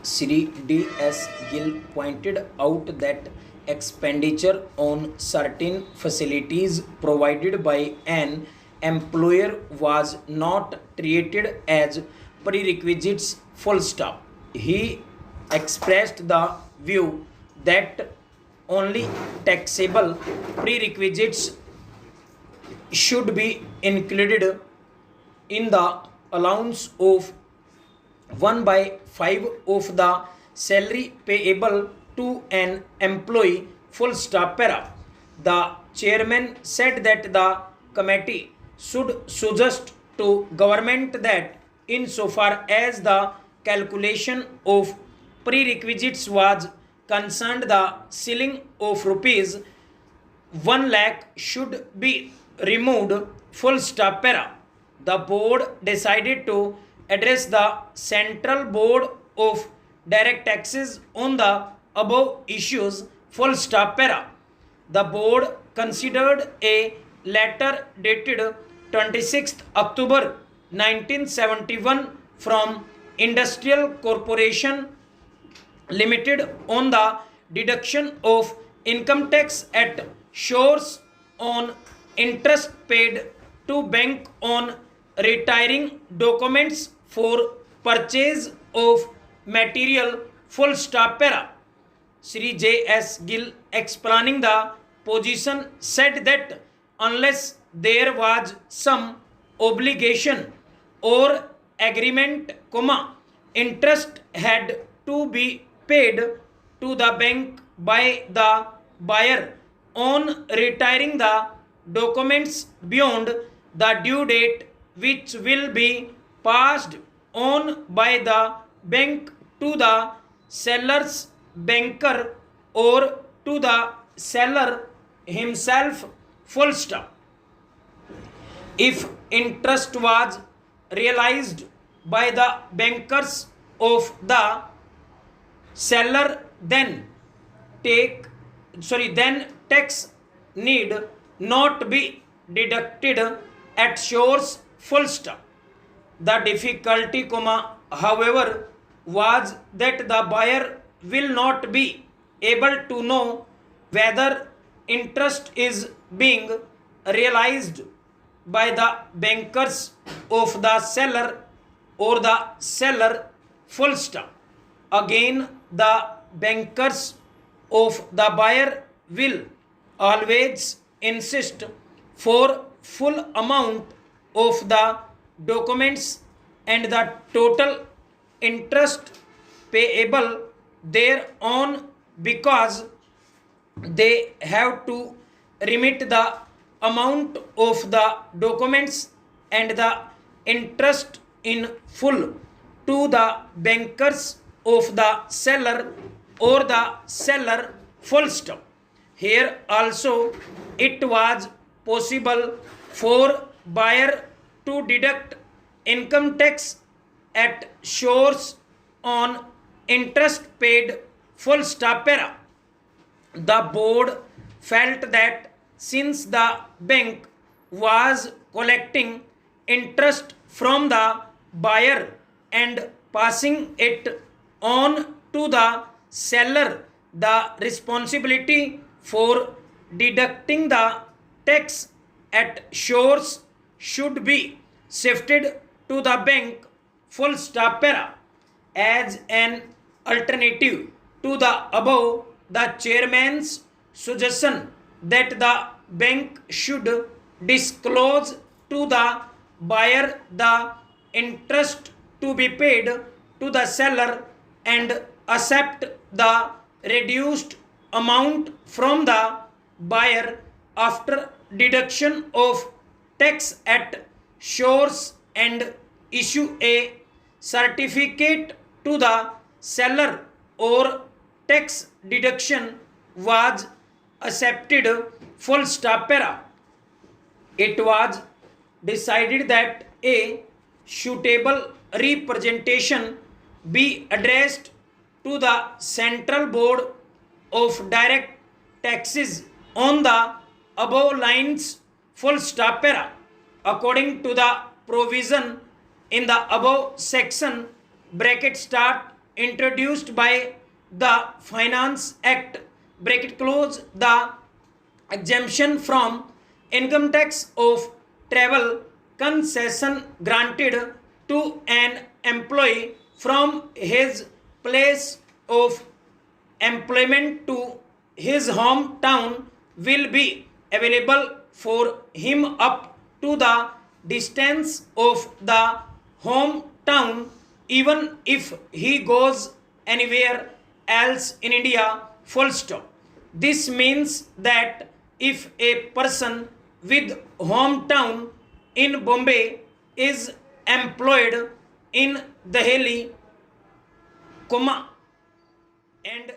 Sri D.S. Gill pointed out that expenditure on certain facilities provided by an employer was not treated as prerequisites full stop. He expressed the view that only taxable prerequisites should be included in the allowance of 1 by 5 of the salary payable to an employee full stop para. The chairman said that the committee should suggest to government that insofar as the calculation of prerequisites was concerned, the ceiling of rupees 1 lakh should be removed full stop para. The board decided to address the central board of direct taxes on the above issues full stop para. The board considered a letter dated 26th October 1971 from Industrial Corporation Limited on the deduction of income tax at source on interest paid to bank on retiring documents for purchase of material full stop para. Sri J.S. Gill explaining the position said that unless there was some obligation or agreement, interest had to be paid to the bank by the buyer on retiring the documents beyond the due date, which will be passed on by the bank to the seller's banker or to the seller himself full stop. If interest was realized by the bankers of the seller, then tax need not be deducted at source full stop. The difficulty, however, was that the buyer will not be able to know whether interest is being realized by the bankers of the seller or the seller full stop. Again, the bankers of the buyer will always insist for full amount of the documents and the total interest payable thereon, because they have to remit the amount of the documents and the interest in full to the bankers of the seller or the seller full stop. Here also it was possible for buyer to deduct income tax at source on interest paid full stop para. The board felt that since the bank was collecting interest from the buyer and passing it on to the seller, the responsibility for deducting the tax at source should be shifted to the bank full stop para. As an alternative to the above, the chairman's suggestion that the bank should disclose to the buyer the interest to be paid to the seller and accept the reduced amount from the buyer after deduction of tax at source and issue a certificate to the seller or tax deduction was accepted full stop para. It was decided that a suitable representation be addressed to the Central Board of Direct Taxes on the above lines full stop para. According to the provision in the above section, bracket start introduced by the Finance Act bracket close the exemption from income tax of travel concession granted to an employee from his place of employment to his hometown will be available for him up to the distance of the hometown even if he goes anywhere else in India. Full stop. This means that if a person with hometown in Bombay is employed in Delhi, comma, and